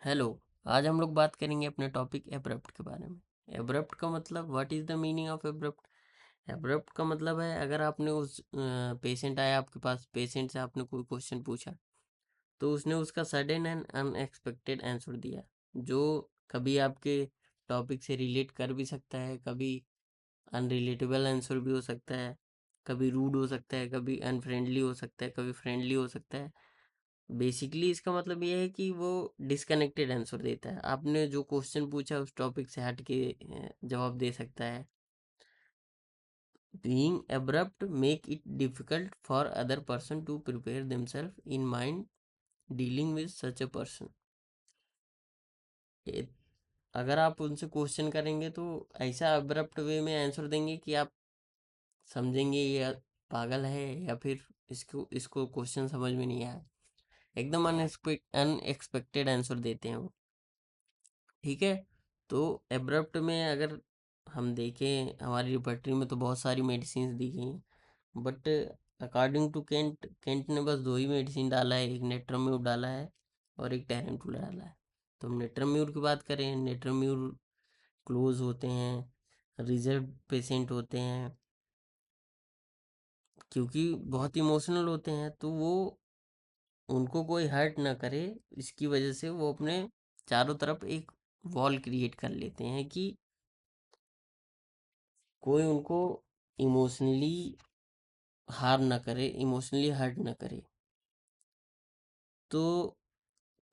Hello. आज हम लोग बात करेंगे अपने टॉपिक एब्रप्ट के बारे में। एब्रप्ट का मतलब what is the meaning of abrupt. Abrupt का मतलब है, अगर आपने उस पेशेंट आया आपके पास, पेशेंट से आपने कोई क्वेश्चन पूछा तो उसने उसका सडन एंड अनएक्सपेक्टेड आंसर दिया, जो कभी आपके टॉपिक से रिलेट कर भी सकता है, कभी अनरिलेटेबल आंसर भी हो सकता है, कभी रूड हो सकता है, कभी अनफ्रेंडली हो सकता है, कभी फ्रेंडली हो सकता है। बेसिकली इसका मतलब ये है कि वो डिसकनेक्टेड आंसर देता है। आपने जो क्वेश्चन पूछा उस टॉपिक से हट के जवाब दे सकता है। Being abrupt make it difficult for other person to prepare themself in mind dealing with such a person. अगर आप उनसे क्वेश्चन करेंगे तो ऐसा अब्रप्ट वे में आंसर देंगे कि आप समझेंगे ये पागल है, या फिर इसको इसको क्वेश्चन समझ में नहीं आया। एकदम अनएक्सपेक्टेड आंसर देते हैं वो। ठीक है। तो एब्रप्ट में अगर हम देखें, हमारी रिपर्टरी में तो बहुत सारी मेडिसिन दी गई हैं, but according to Kent, Kent ने बस दो ही मेडिसिन डाला है, एक नेट्रम्यूर डाला है और एक टेरेंटुला डाला है। तो हम नेट्रम्यूर की बात करें, नेट्रम्यूर क्लोज होते हैं, रिजर्व पेशेंट होते हैं, क्योंकि बहुत इमोशनल होते हैं, तो वो उनको कोई हर्ट ना करे, इसकी वजह से वो अपने चारों तरफ एक वॉल क्रिएट कर लेते हैं कि कोई उनको इमोशनली हार्म ना करे, इमोशनली हर्ट ना करे। तो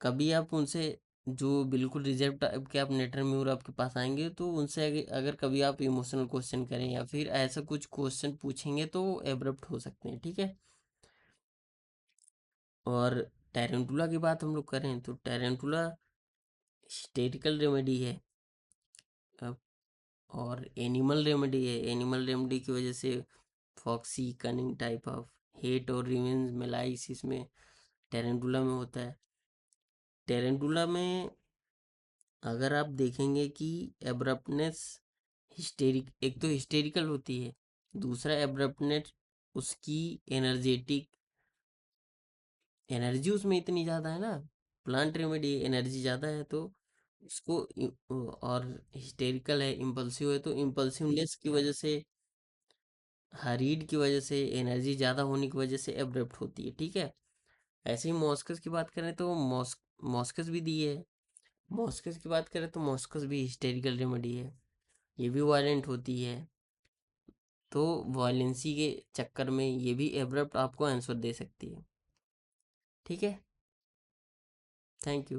कभी आप उनसे, जो बिल्कुल रिजर्व टाइप के आप नेटर म्यूर आपके पास आएंगे, तो उनसे अगर कभी आप इमोशनल क्वेश्चन करें या फिर ऐसा कुछ क्वेश्चन पूछेंगे तो एब्रप्ट हो सकते हैं। ठीक है। और टेरेंटुला की बात हम लोग करें तो टेरेंटुला हिस्टेरिकल रेमेडी है। अब और एनिमल रेमेडी है। एनिमल रेमेडी की वजह से foxy cunning type of hate और रिवेंज मेलाइस इसमें टेरेंटुला में होता है। टेरेंटुला में अगर आप देखेंगे कि एब्रप्टनेस एक तो हिस्टेरिकल होती है, दूसरा एब्रप्टनेस, उसकी एनर्जेटिक एनर्जी उसमें इतनी ज़्यादा है ना, प्लांट रेमेडी एनर्जी ज़्यादा है, तो उसको और हिस्टेरिकल है, इम्पल्सिव है, तो इम्पल्सिवनेस की वजह से, हरीड की वजह से, एनर्जी ज़्यादा होने की वजह से एब्रप्ट होती है। ठीक है। ऐसे ही मॉस्कस की बात करें तो मॉस्कस भी दी है। मॉस्कस की बात करें तो मॉस्कस भी हिस्टेरिकल रेमेडी है, ये भी वायलेंट होती है। तो वायलेंसी के चक्कर में ये भी एब्रप्ट आपको आंसर दे सकती है। ठीक है। Thank you.